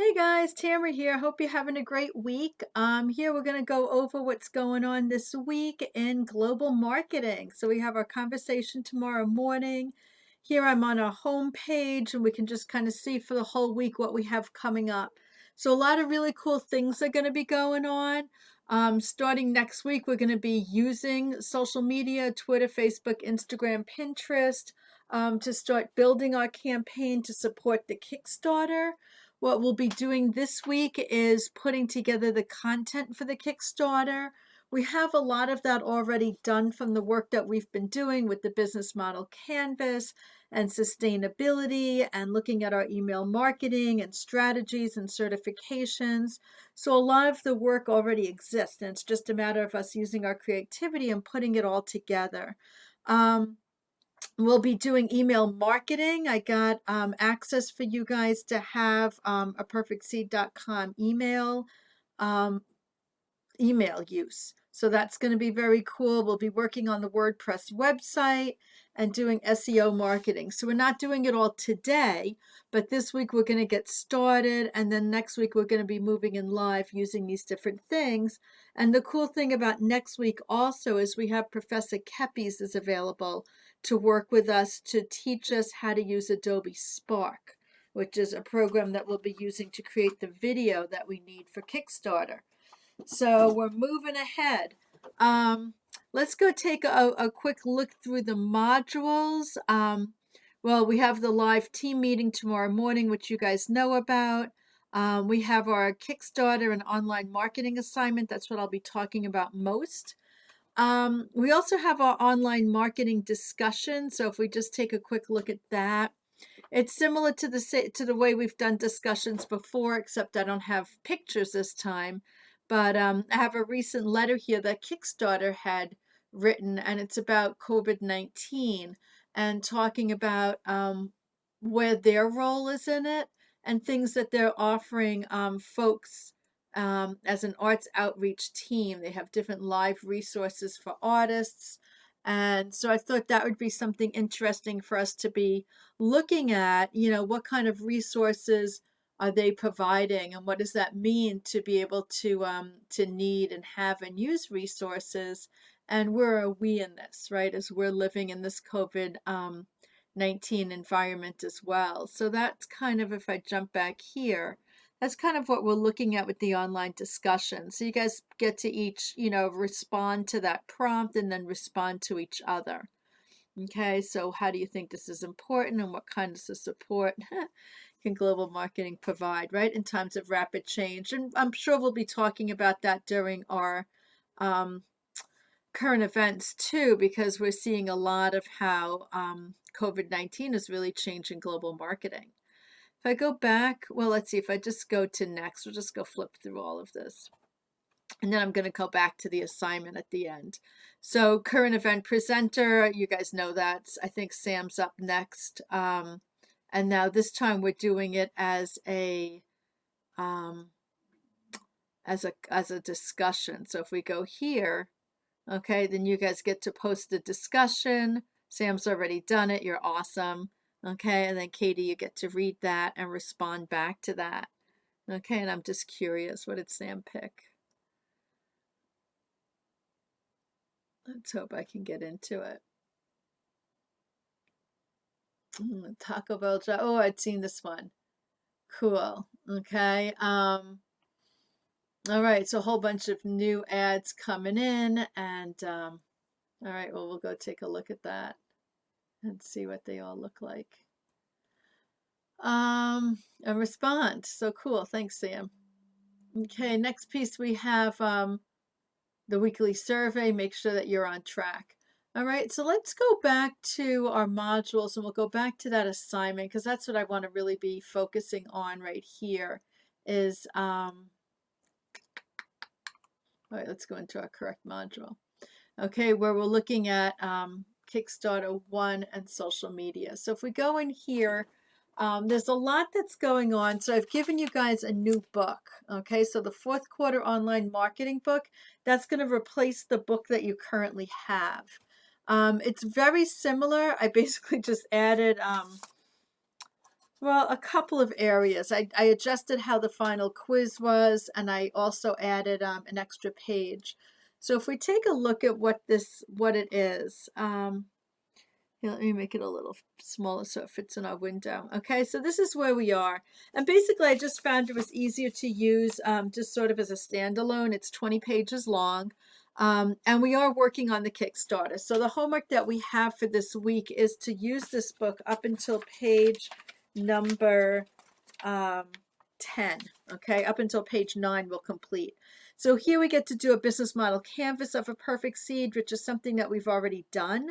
Hey guys, Tamara here. Hope you're having a great week. Here we're going to go over what's going on this week in global marketing. So we have our conversation tomorrow morning. Here I'm on our home page and we can just kind of see for the whole week what we have coming up. So a lot of really cool things are going to be going on. Starting next week, we're going to be using social media, Twitter, Facebook, Instagram, Pinterest, to start building our campaign to support the Kickstarter. What we'll be doing this week is putting together the content for the Kickstarter. We have a lot of that already done from the work that we've been doing with the business model canvas and sustainability and looking at our email marketing and strategies and certifications. So a lot of the work already exists, and it's just a matter of us using our creativity and putting it all together. We'll be doing email marketing. I got access for you guys to have a perfectseed.com um, email use. So that's going to be very cool. We'll be working on the WordPress website and doing SEO marketing. So we're not doing it all today, but this week we're going to get started. And then next week we're going to be moving in live using these different things. And the cool thing about next week also is we have Professor Keppies is available to work with us to teach us how to use Adobe Spark, which is a program that we'll be using to create the video that we need for Kickstarter. So we're moving ahead. Let's go take a quick look through the modules. Well, we have the live team meeting tomorrow morning, which you guys know about. We have our Kickstarter and online marketing assignment. That's what I'll be talking about most. We also have our online marketing discussion. So if we just take a quick look at that, it's similar to the way we've done discussions before, except I don't have pictures this time. But I have a recent letter here that Kickstarter had written, and it's about COVID-19 and talking about where their role is in it and things that they're offering folks as an arts outreach team. They have different live resources for artists. And so I thought that would be something interesting for us to be looking at, what kind of resources are they providing and what does that mean to be able to need and have and use resources, and where are we in this, right, as we're living in this COVID-19 environment as well. So that's kind of, if I jump back here, that's kind of what we're looking at with the online discussion. So you guys get to each, respond to that prompt and then respond to each other. Okay, so how do you think this is important and what kinds of support can global marketing provide, right, in times of rapid change? And I'm sure we'll be talking about that during our current events too, because we're seeing a lot of how COVID-19 is really changing global marketing. If I go back, well, let's see, if I just go to next, we'll just go flip through all of this. And then I'm going to go back to the assignment at the end. So current event presenter, you guys know that. I think Sam's up next. And now this time we're doing it as a discussion. So if we go here, okay, then you guys get to post the discussion. Sam's already done it. You're awesome. Okay, and then Katie, you get to read that and respond back to that. Okay, and I'm just curious, what did Sam pick? Let's hope I can get into it. Taco Bell. Oh, I'd seen this one. Cool. Okay. All right. So a whole bunch of new ads coming in, and all right. Well, we'll go take a look at that and see what they all look like. And respond. So cool. Thanks, Sam. Okay. Next piece we have the weekly survey. Make sure that you're on track. All right, so let's go back to our modules and we'll go back to that assignment because that's what I want to really be focusing on right here is, all right, let's go into our correct module. Okay, where we're looking at Kickstarter 1 and social media. So if we go in here, there's a lot that's going on. So I've given you guys a new book. Okay, so the 4th quarter online marketing book, that's going to replace the book that you currently have. It's very similar. I basically just added Well, a couple of areas. I adjusted how the final quiz was, and I also added an extra page. So if we take a look at what it is, here, let me make it a little smaller so it fits in our window. Okay, so this is where we are. And basically, I just found it was easier to use just sort of as a standalone. It's 20 pages long. And we are working on the Kickstarter. So the homework that we have for this week is to use this book up until page number 10. Okay, up until page 9 we'll complete. So here we get to do a business model canvas of a perfect seed, which is something that we've already done.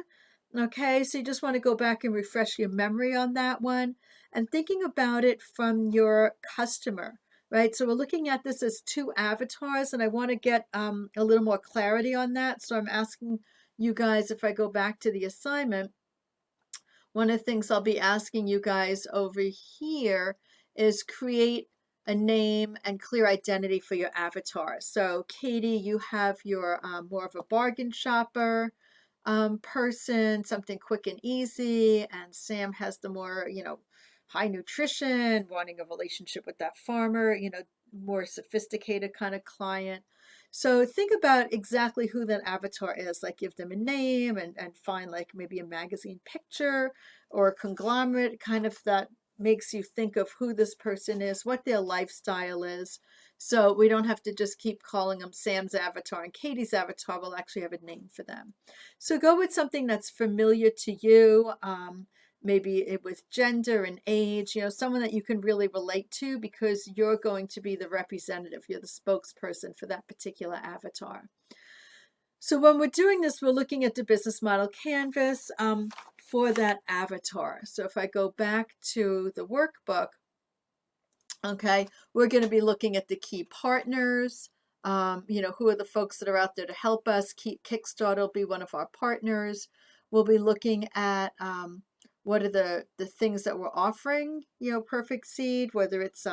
Okay, so you just want to go back and refresh your memory on that one and thinking about it from your customer, right? So we're looking at this as two avatars, and I want to get a little more clarity on that. So I'm asking you guys, if I go back to the assignment, one of the things I'll be asking you guys over here is create a name and clear identity for your avatar. So Katie, you have your more of a bargain shopper person, something quick and easy, and Sam has the more, high nutrition, wanting a relationship with that farmer, more sophisticated kind of client. So think about exactly who that avatar is, like give them a name and find like maybe a magazine picture or a conglomerate kind of that makes you think of who this person is, what their lifestyle is. So we don't have to just keep calling them Sam's avatar and Katie's avatar. We'll actually have a name for them. So go with something that's familiar to you, maybe with gender and age, someone that you can really relate to because you're going to be the representative. You're the spokesperson for that particular avatar. So when we're doing this, we're looking at the business model canvas for that avatar. So if I go back to the workbook, okay, we're going to be looking at the key partners. Who are the folks that are out there to help us? Kickstarter will be one of our partners. We'll be looking at what are the things that we're offering, Perfect Seed, whether it's,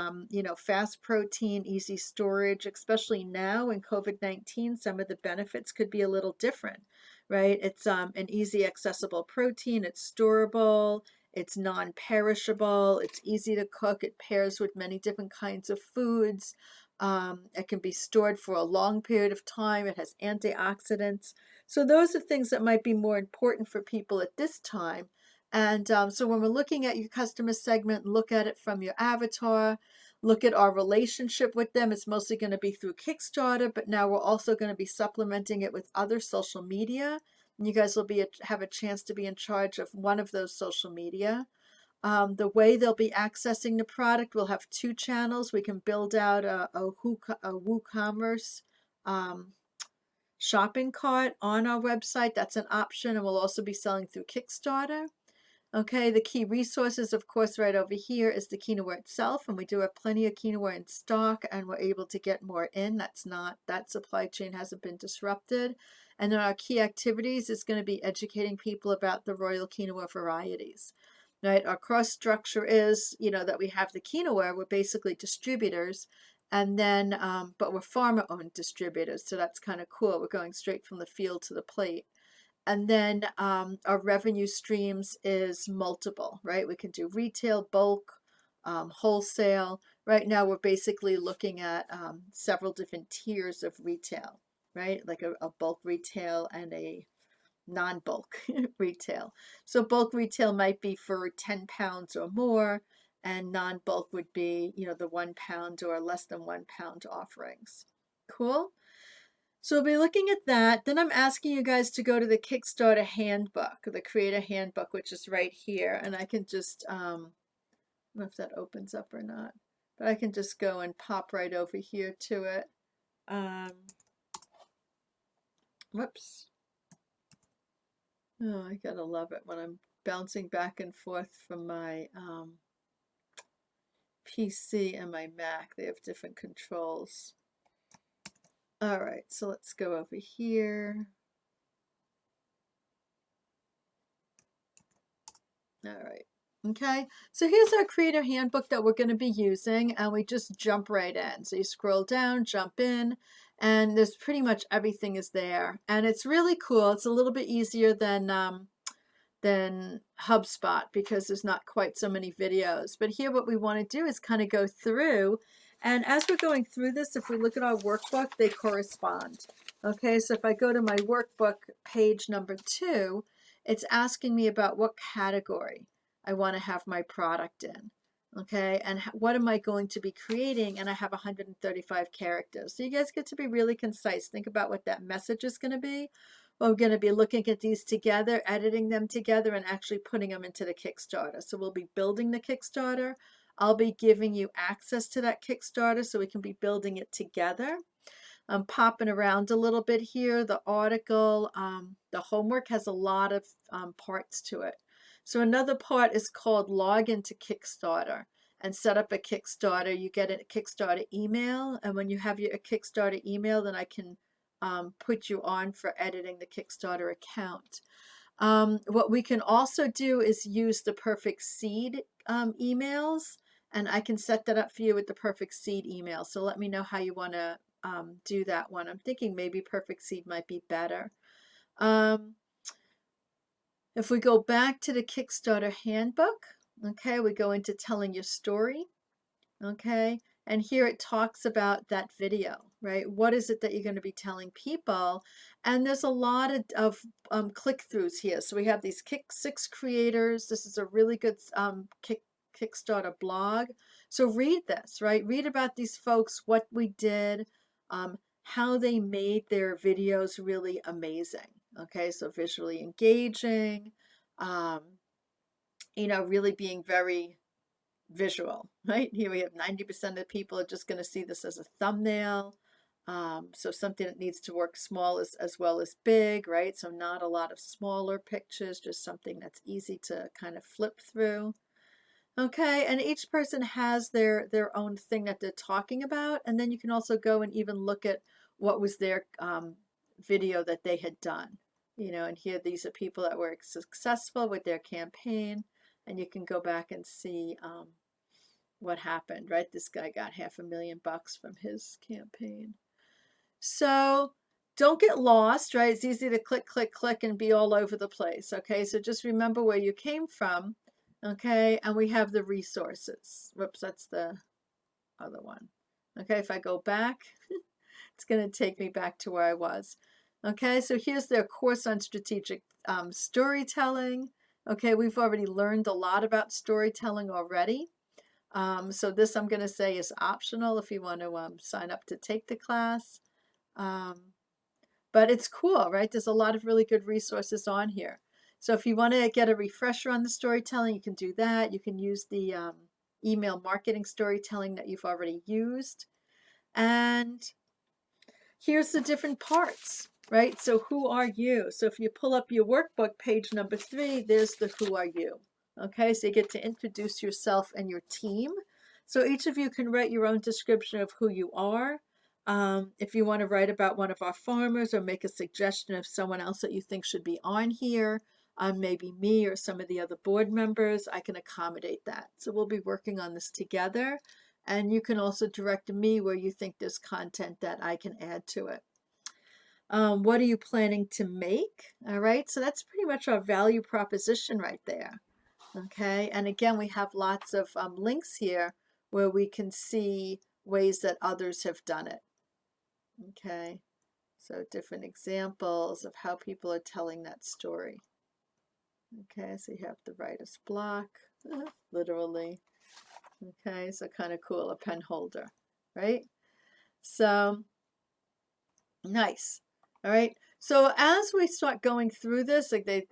fast protein, easy storage, especially now in COVID-19, some of the benefits could be a little different, right? It's an easy, accessible protein. It's storable. It's non-perishable. It's easy to cook. It pairs with many different kinds of foods. It can be stored for a long period of time. It has antioxidants. So those are things that might be more important for people at this time. And so when we're looking at your customer segment, look at it from your avatar, look at our relationship with them. It's mostly going to be through Kickstarter, but now we're also going to be supplementing it with other social media. And you guys will have a chance to be in charge of one of those social media. The way they'll be accessing the product, we'll have 2 channels. We can build out a WooCommerce shopping cart on our website. That's an option, and we'll also be selling through Kickstarter. Okay, the key resources, of course, right over here is the quinoa itself, and we do have plenty of quinoa in stock, and we're able to get more in. That supply chain hasn't been disrupted. And then our key activities is going to be educating people about the royal quinoa varieties. Right, our cross structure is, that we have the quinoa, we're basically distributors, and then, but we're farmer-owned distributors, so that's kind of cool. We're going straight from the field to the plate. And then our revenue streams is multiple, right? We can do retail, bulk, wholesale. Right now, we're basically looking at several different tiers of retail, right? Like a bulk retail and a non-bulk retail. So bulk retail might be for 10 pounds or more, and non-bulk would be, the 1 pound or less than 1 pound offerings. Cool. So we'll be looking at that. Then I'm asking you guys to go to the Kickstarter handbook, the creator handbook, which is right here. And I can just, I don't know if that opens up or not, but I can just go and pop right over here to it. Whoops. Oh, I gotta love it when I'm bouncing back and forth from my PC and my Mac. They have different controls. All right, so let's go over here. All right. Okay, so here's our creator handbook that we're going to be using, and we just jump right in. So you scroll down, jump in, and there's pretty much everything is there. And it's really cool. It's a little bit easier than than HubSpot because there's not quite so many videos. But here what we want to do is kind of go through, and as we're going through this, if we look at our workbook, they correspond. Okay, so if I go to my workbook page number 2, it's asking me about what category I want to have my product in. Okay, and what am I going to be creating? And I have 135 characters. So you guys get to be really concise. Think about what that message is going to be. Well, we're going to be looking at these together, editing them together, and actually putting them into the Kickstarter. So we'll be building the Kickstarter. I'll be giving you access to that Kickstarter so we can be building it together. I'm popping around a little bit here. The article, the homework has a lot of parts to it. So another part is called log into Kickstarter and set up a Kickstarter. You get a Kickstarter email, and when you have a Kickstarter email, then I can put you on for editing the Kickstarter account. What we can also do is use the Perfect Seed emails, and I can set that up for you with the Perfect Seed email. So let me know how you want to do that one. I'm thinking maybe Perfect Seed might be better. If we go back to the Kickstarter handbook, okay, we go into telling your story, okay, and here it talks about that video, right? What is it that you're going to be telling people? And there's a lot of click-throughs here. So we have these 6 creators. This is a really good Kickstarter blog. So read this, right? Read about these folks, what we did, how they made their videos really amazing. Okay, so visually engaging, you know, really being very visual, right? Here we have 90% of the people are just going to see this as a thumbnail. So something that needs to work small as well as big, right? So not a lot of smaller pictures, just something that's easy to kind of flip through. Okay, and each person has their own thing that they're talking about, and then you can also go and even look at what was their video that they had done. You know, and here these are people that were successful with their campaign, and you can go back and see what happened, right? This guy got $500,000 from his campaign. So don't get lost, right? It's easy to click, click, click and be all over the place, okay? So just remember where you came from, okay? And we have the resources. Whoops, that's the other one. Okay, if I go back, it's going to take me back to where I was. Okay, so here's their course on strategic storytelling. Okay, we've already learned a lot about storytelling already. So this I'm going to say is optional if you want to sign up to take the class. But it's cool, right? There's a lot of really good resources on here. So if you want to get a refresher on the storytelling, you can do that. You can use the email marketing storytelling that you've already used. And here's the different parts, right? So who are you? So if you pull up your workbook, page number 3, there's the who are you. Okay, so you get to introduce yourself and your team. So each of you can write your own description of who you are. If you want to write about one of our farmers or make a suggestion of someone else that you think should be on here, maybe me or some of the other board members, I can accommodate that. So we'll be working on this together. And you can also direct me where you think there's content that I can add to it. What are you planning to make? All right, so that's pretty much our value proposition right there. Okay, and again, we have lots of links here where we can see ways that others have done it. Okay, so different examples of how people are telling that story. Okay, so you have the writer's block, literally. Okay, so kind of cool, a pen holder, right? So nice. All right. So as we start going through this, like they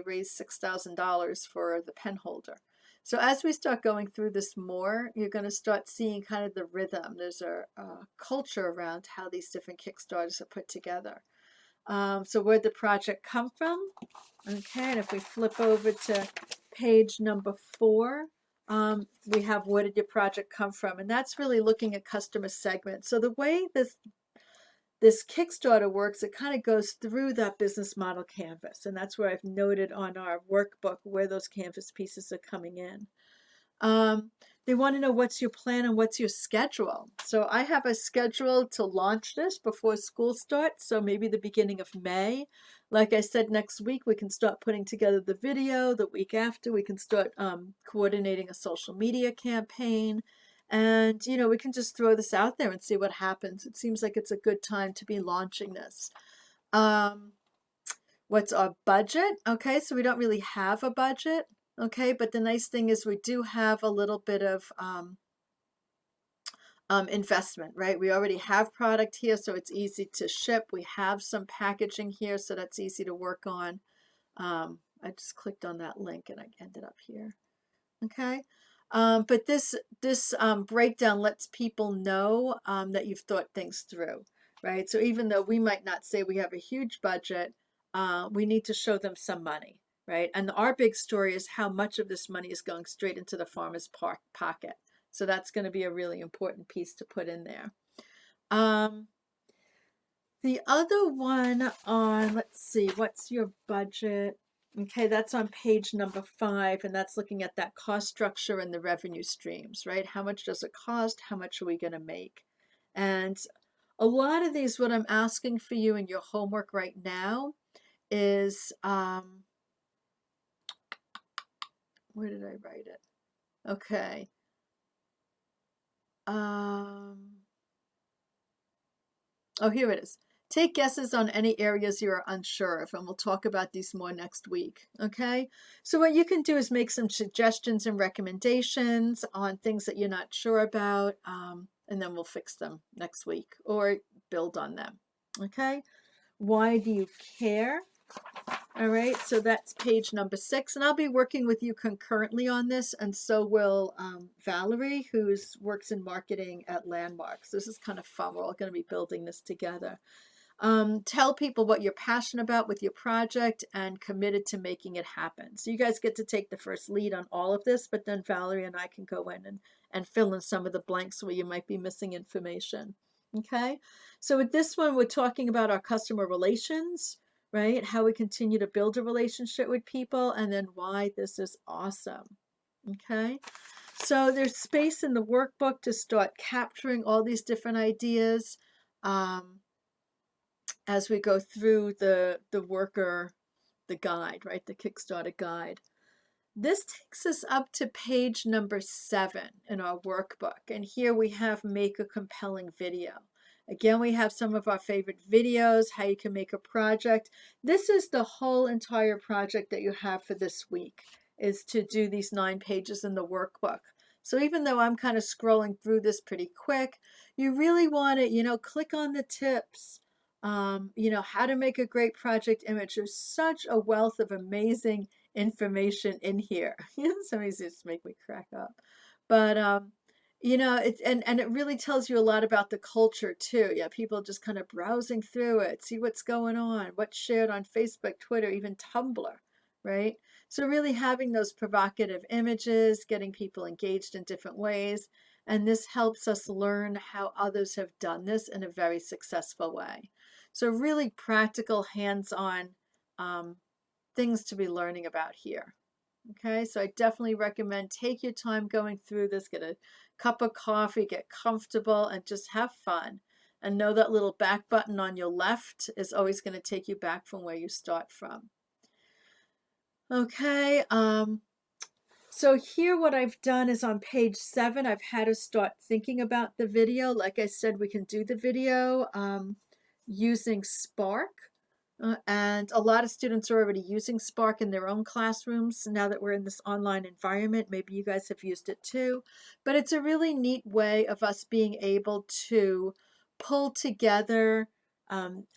raised $6,000 for the pen holder. So as we start going through this more, you're going to start seeing kind of the rhythm. There's a culture around how these different Kickstarters are put together. So where'd the project come from? Okay, and if we flip over to page number 4, we have where did your project come from? And that's really looking at customer segments. So the way this Kickstarter works, it kind of goes through that business model canvas. And that's where I've noted on our workbook where those canvas pieces are coming in. they want to know what's your plan and what's your schedule. So I have a schedule to launch this before school starts, so maybe the beginning of May. Like I said, next week we can start putting together the video. The week after we can start coordinating a social media campaign. And, you know, we can just throw this out there and see what happens. It seems like it's a good time to be launching this. What's our budget? Okay, so we don't really have a budget. Okay, but the nice thing is we do have a little bit of investment, right? We already have product here, so it's easy to ship. We have some packaging here, so that's easy to work on. I just clicked on that link and I ended up here. Okay, but this breakdown lets people know that you've thought things through, right? So even though we might not say we have a huge budget, we need to show them some money, right? And our big story is how much of this money is going straight into the farmer's pocket. So that's going to be a really important piece to put in there. The other one on, let's see, what's your budget? Okay, that's on page number 5, and that's looking at that cost structure and the revenue streams, right? How much does it cost? How much are we going to make? And a lot of these, what I'm asking for you in your homework right now is, where did I write it? Okay. Oh, here it is. Take guesses on any areas you are unsure of, and we'll talk about these more next week, okay? So what you can do is make some suggestions and recommendations on things that you're not sure about, and then we'll fix them next week or build on them, okay? Why do you care? All right, so that's page number 6, and I'll be working with you concurrently on this, and so will Valerie, who works in marketing at Landmarks. This is kind of fun. We're all going to be building this together. Tell people what you're passionate about with your project and committed to making it happen. So you guys get to take the first lead on all of this, but then Valerie and I can go in and fill in some of the blanks where you might be missing information. Okay, so with this one, we're talking about our customer relations, right? How we continue to build a relationship with people, and then why this is awesome. Okay, so there's space in the workbook to start capturing all these different ideas. As we go through the guide, right? The Kickstarter guide. This takes us up to page number 7 in our workbook. And here we have make a compelling video. Again, we have some of our favorite videos, how you can make a project. This is the whole entire project that you have for this week, is to do these 9 pages in the workbook. So even though I'm kind of scrolling through this pretty quick, you really want to, you know, click on the tips. You know, how to make a great project image. There's such a wealth of amazing information in here. Some of these just make me crack up. But you know, and it really tells you a lot about the culture too. Yeah, people just kind of browsing through it, see what's going on, what's shared on Facebook, Twitter, even Tumblr, right? So really having those provocative images, getting people engaged in different ways, and this helps us learn how others have done this in a very successful way. So really practical, hands-on things to be learning about here. Okay, so I definitely recommend take your time going through this, get a cup of coffee, get comfortable, and just have fun. And know that little back button on your left is always going to take you back from where you start from. Okay, so here what I've done is on page 7, I've had to start thinking about the video. Like I said, we can do the video using Spark. And a lot of students are already using Spark in their own classrooms now that we're in this online environment. Maybe you guys have used it too. But it's a really neat way of us being able to pull together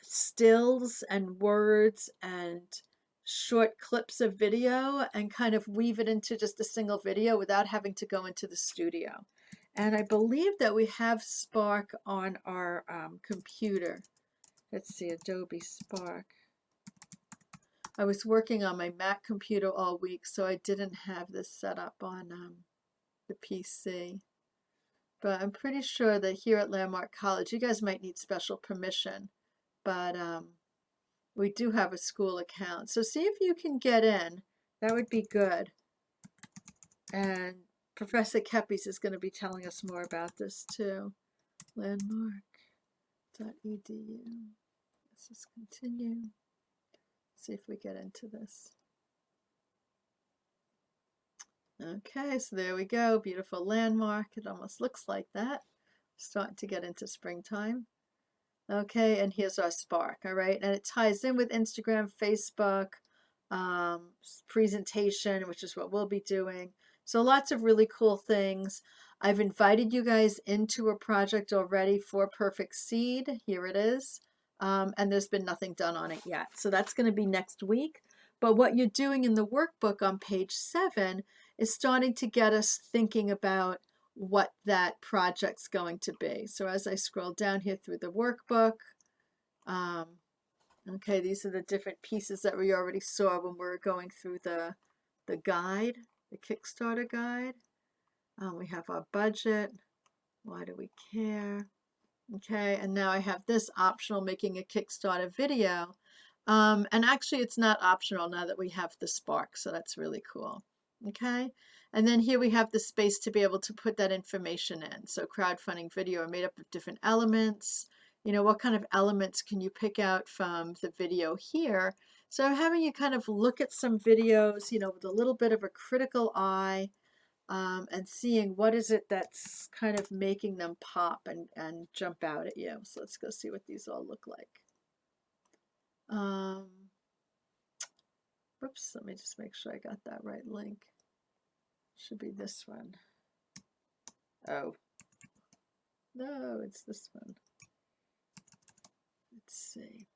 stills and words and short clips of video and kind of weave it into just a single video without having to go into the studio. And I believe that we have Spark on our computer. Let's see, Adobe Spark. I was working on my Mac computer all week, so I didn't have this set up on the PC. But I'm pretty sure that here at Landmark College, you guys might need special permission, but we do have a school account. So see if you can get in. That would be good. And Professor Keppies is going to be telling us more about this too. Landmark.edu. Let's just continue. See if we get into this. Okay, so there we go. Beautiful landmark. It almost looks like that. Starting to get into springtime. Okay, and here's our spark. All right, and it ties in with Instagram, Facebook, presentation, which is what we'll be doing. So lots of really cool things. I've invited you guys into a project already for Perfect Seed. Here it is. And there's been nothing done on it yet. So that's going to be next week. But what you're doing in the workbook on page 7 is starting to get us thinking about what that project's going to be. So as I scroll down here through the workbook, okay, these are the different pieces that we already saw when we were going through the guide, the Kickstarter guide. We have our budget. Why do we care? Okay, and now I have this optional, making a Kickstarter video. And actually it's not optional now that we have the spark, so that's really cool. Okay, and then here we have the space to be able to put that information in. So crowdfunding video are made up of different elements. You know, what kind of elements can you pick out from the video here? So I'm having you kind of look at some videos, you know, with a little bit of a critical eye, and seeing what is it that's kind of making them pop and jump out at you. So let's go see what these all look like. Whoops, let me just make sure I got that right link. Should be this one. Oh, no, it's this one. Let's see.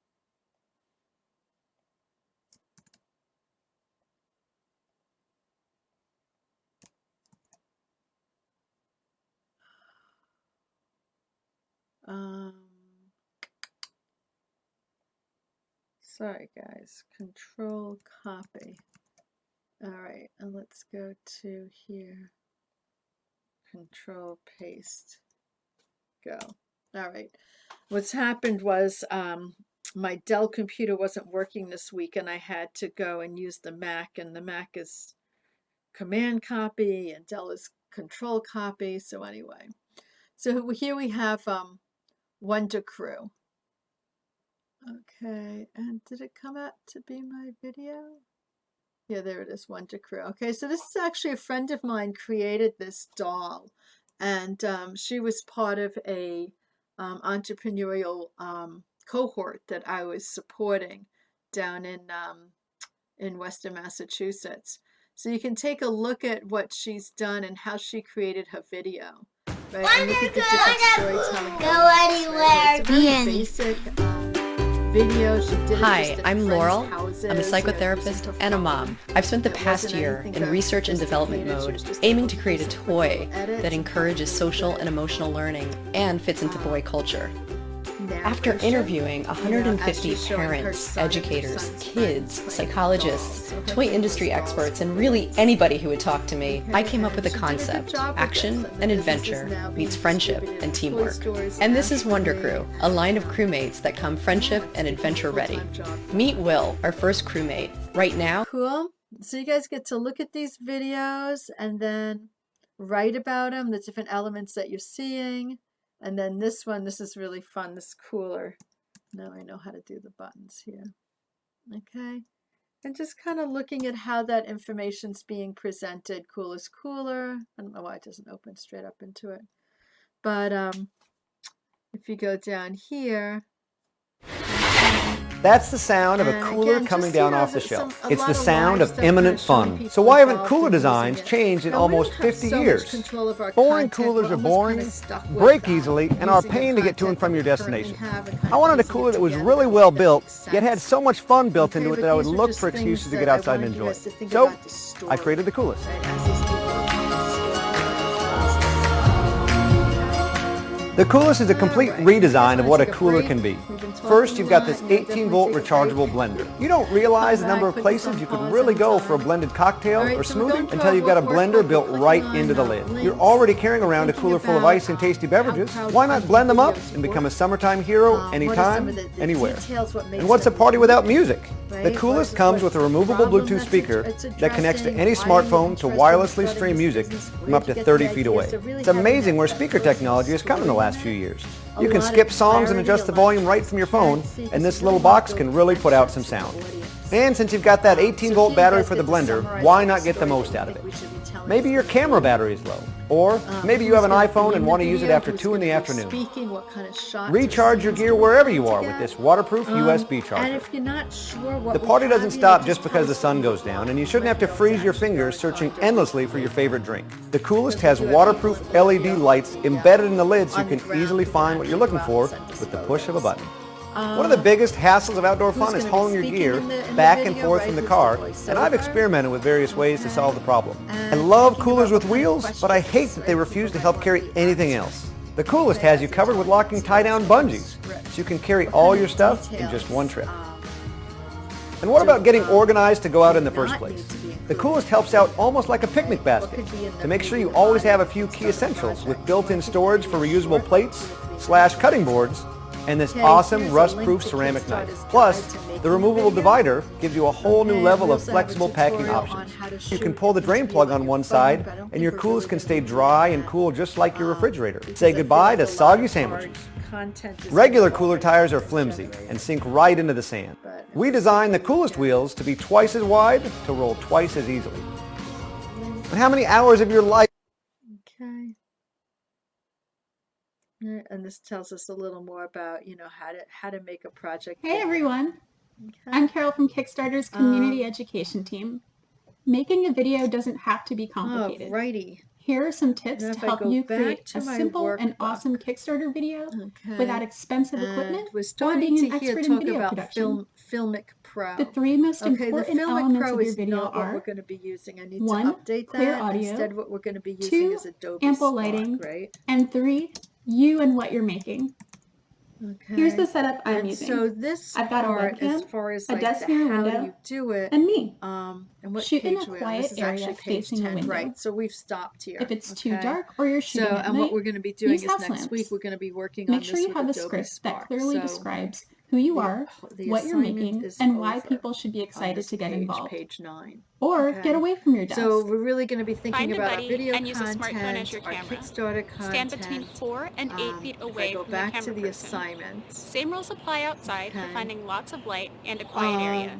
Sorry guys, control copy. All right, and let's go to here. Control paste. Go. All right. What's happened was my Dell computer wasn't working this week, and I had to go and use the Mac, and the Mac is command copy and Dell is control copy. So anyway, so here we have Wonder Crew. Okay, and did it come out to be my video? Yeah, there it is, Wonder Crew. Okay, so this is actually a friend of mine created this doll, and she was part of a entrepreneurial cohort that I was supporting down in Western Massachusetts. So you can take a look at what she's done and how she created her video. Right? And look at the different storytelling. Go anywhere. It's a very basic video. She did Hi, I'm Laurel. I'm a psychotherapist and a mom. I've spent the past year in research and development mode, aiming to create a toy that encourages social and emotional learning and fits into boy culture. After interviewing 150 parents, educators, kids, psychologists, toy industry experts, and really anybody who would talk to me, I came up with a concept: action and adventure meets friendship and teamwork. And this is Wonder Crew, a line of crewmates that come friendship and adventure ready. Meet Will, our first crewmate. Right now, cool. So you guys get to look at these videos and then write about them, the different elements that you're seeing. And then this one, this is really fun, this cooler. Now I know how to do the buttons here. Okay. And just kind of looking at how that information's being presented. Cool is cooler. I don't know why it doesn't open straight up into it. But if you go down here. That's the sound of a cooler coming down off the shelf. It's the sound of imminent fun. So why haven't cooler designs changed in almost 50 years? Boring coolers are boring, break easily, and are a pain to get to and from your destination. I wanted a cooler that was really well built, yet had so much fun built into it that I would look for excuses to get outside and enjoy it. So I created the coolest. The Coolest is a complete redesign of what a cooler can be. First, you've got this 18-volt rechargeable blender. You don't realize the number of places you could really go for a blended cocktail or smoothie until you've got a blender built right into the lid. You're already carrying around a cooler full of ice and tasty beverages. Why not blend them up and become a summertime hero anytime, anywhere? And what's a party without music? The Coolest comes with a removable Bluetooth speaker that connects to any smartphone to wirelessly stream music from up to 30 feet away. It's amazing where speaker technology has come in the last few years. You can skip songs and adjust the volume right from your phone, and this little box can really put out some sound. And since you've got that 18-volt battery for the blender, why not get the most out of it? Maybe your camera battery is low, or maybe you have an iPhone and want to use it after 2 in the afternoon. Recharge your gear wherever you are with this waterproof USB charger. The party doesn't stop just because the sun goes down, and you shouldn't have to freeze your fingers searching endlessly for your favorite drink. The Coolest has waterproof LED lights embedded in the lid so you can easily find what you're looking for with the push of a button. One of the biggest hassles of outdoor fun is hauling your gear back and forth from the car, and I've experimented with various ways to solve the problem. I love coolers with wheels, but I hate that they refuse to help carry anything else. The Coolest has you covered with locking tie-down bungees, so you can carry all your stuff in just one trip. And what about getting organized to go out in the first place? The Coolest helps out almost like a picnic basket to make sure you always have a few key essentials with built-in storage for reusable plates, /cutting boards, and this awesome rust-proof ceramic knife. Plus, the removable divider gives you a whole new level of flexible packing options. You can pull the drain plug on one side, and your Coolest can stay dry and cool just like your refrigerator. Say goodbye to soggy sandwiches. Regular cooler tires are flimsy and sink right into the sand. We designed the Coolest wheels to be twice as wide to roll twice as easily. And how many hours of your life? Okay. And this tells us a little more about, how to make a project. Hey everyone, I'm Carol from Kickstarter's Community Education Team. Making a video doesn't have to be complicated. Alrighty. Here are some tips to help you create a simple and awesome Kickstarter video without expensive equipment or being an expert in video production. Filmic Pro. The 3 most important elements Pro of your is video not what are we're going to be using. I need 1. to update Clear that. audio, Instead, what we're going to be using 2. is Adobe ample Spark, lighting, right? and 3. You and what you're making. Okay. Here's the setup I'm using. So this I've got a part, webcam, as far as a like desk near a how window, you do it, and me. And what Shoot in page a we're on. quiet This is area actually page facing a 10, window. right? So we've stopped here. If it's too okay? dark or you're shooting at and night, what we're going to be doing use is house next lamps. week we're going to be working on Make this sure you with have a Adobe script Spark. that clearly So describes who you are, the what you're assignment making, is and why over people should be on excited this to get page, involved. Page 9. Or Okay. get away from your desk. So we're really going to be thinking Find a about our buddy video and use a content, smartphone as your our camera. Kickstarter content. Stand between 4 and 8 feet away if I go from back the to camera the person. assignments. Same rules apply outside for Okay. finding lots of light and a quiet area.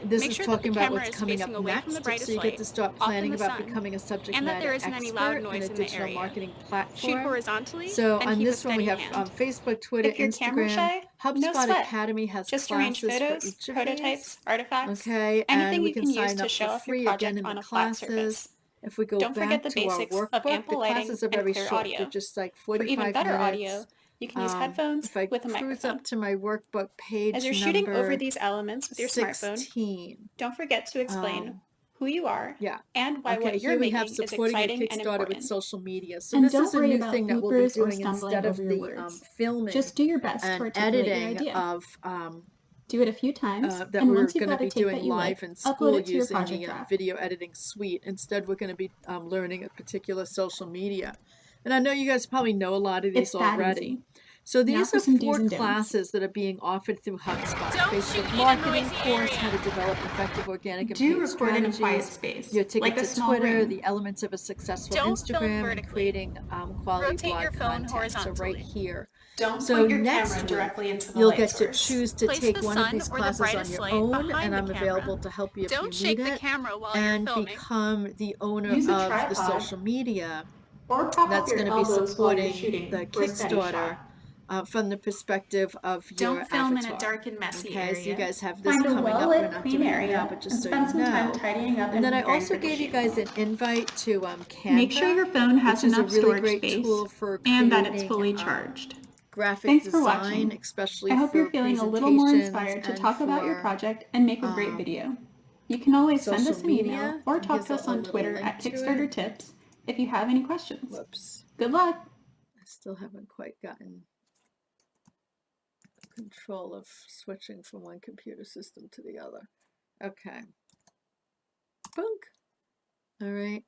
This Make is sure that the talking about camera what's is coming facing up away next, from the brightest so you get light, to start off in planning the about sun, becoming a subject and that matter there isn't any loud expert noise in a in the digital area. marketing Shoot platform. horizontally So and on keep a this one we steady have hand. Facebook, Twitter, If you're camera Instagram. shy, HubSpot no sweat. Academy has Just classes arrange for photos, each of prototypes, these. artifacts, Okay, anything and we you can can use sign to up show for off your free project again in on the a flat classes. surface. If we go Don't forget back the to our basics of workbook, the ample lighting classes are and very clear short. audio. They're just like For 45 even better minutes. audio, you can use headphones If I with a cruise microphone. up to my workbook page As you're shooting number over these elements with your smartphone, 16. don't forget to explain who you are and why Okay, what you're here we making have is supporting your exciting and Kickstarter with important. social media. So And this don't is a worry new about thing that we'll be bloopers or doing stumbling instead of over your the words. filming Just do your best to and articulate your editing idea. of Do it a few times, that and we're once you've going to got a be take that doing you live like, in upload school it to your using project the draft. video editing suite. Instead, we're going to be learning a particular social media. And I know you guys probably know a lot of these It's that already. easy. So Now these for are some do's 4 and don'ts. classes that are being offered through HubSpot. Don't shoot Facebook in a marketing noisy course, area. how to develop effective organic and Do paid record in a quiet strategies, space, your ticket like a to small Twitter, room. the elements of a successful Don't film Instagram, and vertically. creating quality Rotate blog your phone content. So horizontally. right here. Don't So put your next camera week, directly into the you'll light get to source. choose to Place take the one of sun these or the classes on brightest your light own, behind and the I'm camera. available to help you if Don't you shake need the it, camera while and you're filming. become the owner Use a of the tripod, social media or prop that's up going your to be elbows while you're supporting shooting the for a steady Kickstarter shot. from the perspective of your Don't film avatar. in a dark and messy Okay, area. so you guys have this Find a coming up. We're well-lit, not clean doing it area now, but just and so spend you some time know. tidying up And then I preparing also for the gave you shoot. guys an invite to Canva, Make sure your phone has which is a enough really storage great space tool for and that it's creating, fully charged. graphic Thanks for design, watching. especially I hope for you're feeling a little more presentations inspired to and talk about your for, project and make a great video. You can always send us social an email media. or It talk gives to us a on little Twitter link at to Kickstarter it. Tips if you have any questions. Whoops. Good luck! still haven't quite gotten control of switching from one computer system to the other. Okay. Boink. All right.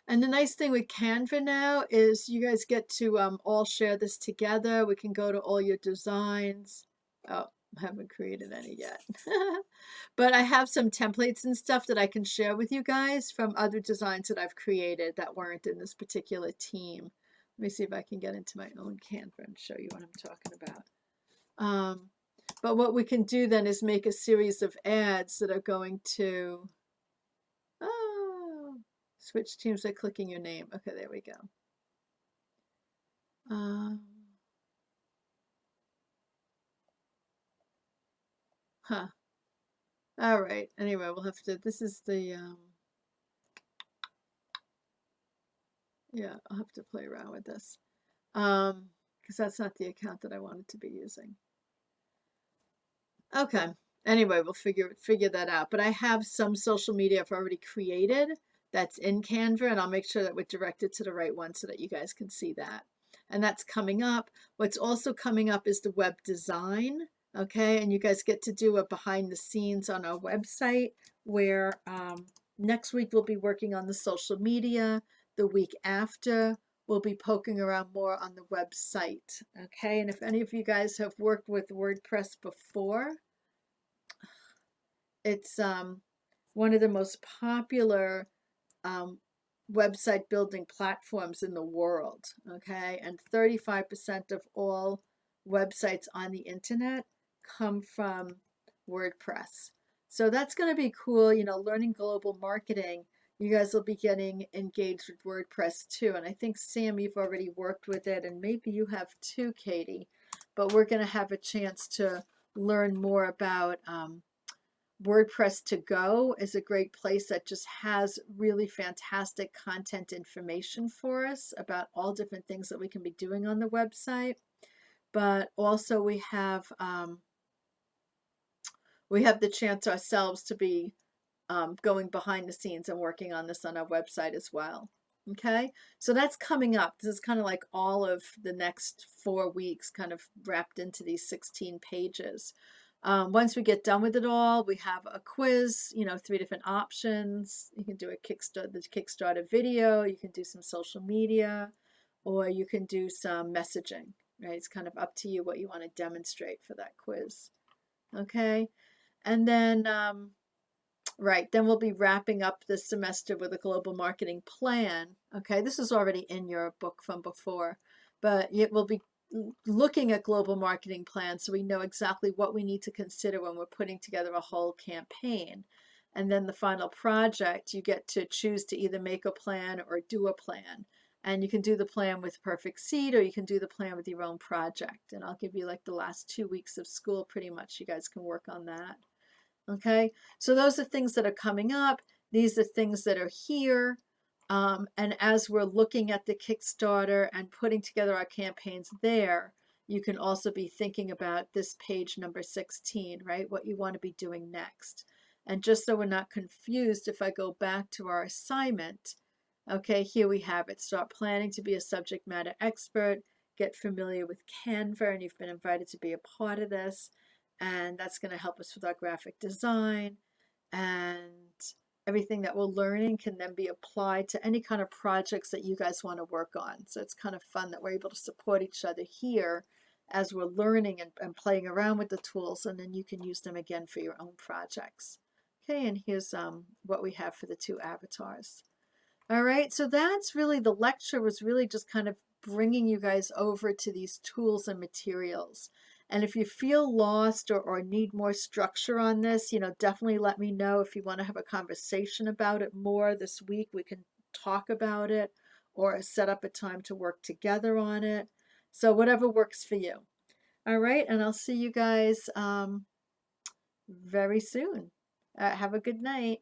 And the nice thing with Canva now is you guys get to all share this together. We can go to all your designs. Oh, I haven't created any yet. But I have some templates and stuff that I can share with you guys from other designs that I've created that weren't in this particular team. Let me see if I can get into my own Canva and show you what I'm talking about. But what we can do then is make a series of ads that are going to switch teams by clicking your name. Okay, there we go. All right. Anyway, we'll have to, this is the, yeah, I'll have to play around with this. Because that's not the account that I wanted to be using. Okay. Anyway, we'll figure that out. But I have some social media I've already created that's in Canva, and I'll make sure that we're directed to the right one so that you guys can see that. And that's coming up. What's also coming up is the web design. Okay, and you guys get to do a behind the scenes on our website where next week we'll be working on the social media. The week after we'll be poking around more on the website. Okay, and if any of you guys have worked with WordPress before, it's one of the most popular website building platforms in the world. Okay, and 35% of all websites on the internet come from WordPress. So that's going to be cool, you know, learning global marketing. You guys will be getting engaged with WordPress too. And I think, Sam, you've already worked with it, and maybe you have too, Katie. But we're going to have a chance to learn more about WordPress to Go is a great place that just has really fantastic content information for us about all different things that we can be doing on the website. But also we have the chance ourselves to be going behind the scenes and working on this on our website as well. Okay, so that's coming up. This is kind of like all of the next 4 weeks kind of wrapped into these 16 pages. Once we get done with it all, we have a quiz, you know, 3 different options. You can do the Kickstarter video, you can do some social media, or you can do some messaging, right? It's kind of up to you what you want to demonstrate for that quiz. Okay, and then, right, then we'll be wrapping up this semester with a global marketing plan. Okay, this is already in your book from before, but it will be looking at global marketing plans so we know exactly what we need to consider when we're putting together a whole campaign. And then the final project, you get to choose to either make a plan or do a plan. And you can do the plan with Perfect Seed, or you can do the plan with your own project. And I'll give you like the last 2 weeks of school pretty much. You guys can work on that. Okay, so those are things that are coming up. These are things that are here. And as we're looking at the Kickstarter and putting together our campaigns there, you can also be thinking about this page number 16, right? What you want to be doing next. And just so we're not confused, if I go back to our assignment, okay, here we have it. Start planning to be a subject matter expert, get familiar with Canva, and you've been invited to be a part of this. And that's going to help us with our graphic design, and everything that we're learning can then be applied to any kind of projects that you guys want to work on. So it's kind of fun that we're able to support each other here as we're learning and playing around with the tools, and then you can use them again for your own projects. Okay, and here's what we have for the 2 avatars. All right, so that's really, the lecture was really just kind of bringing you guys over to these tools and materials. And if you feel lost or need more structure on this, you know, definitely let me know. If you want to have a conversation about it more this week, we can talk about it or set up a time to work together on it. So whatever works for you. All right, and I'll see you guys very soon. Have a good night.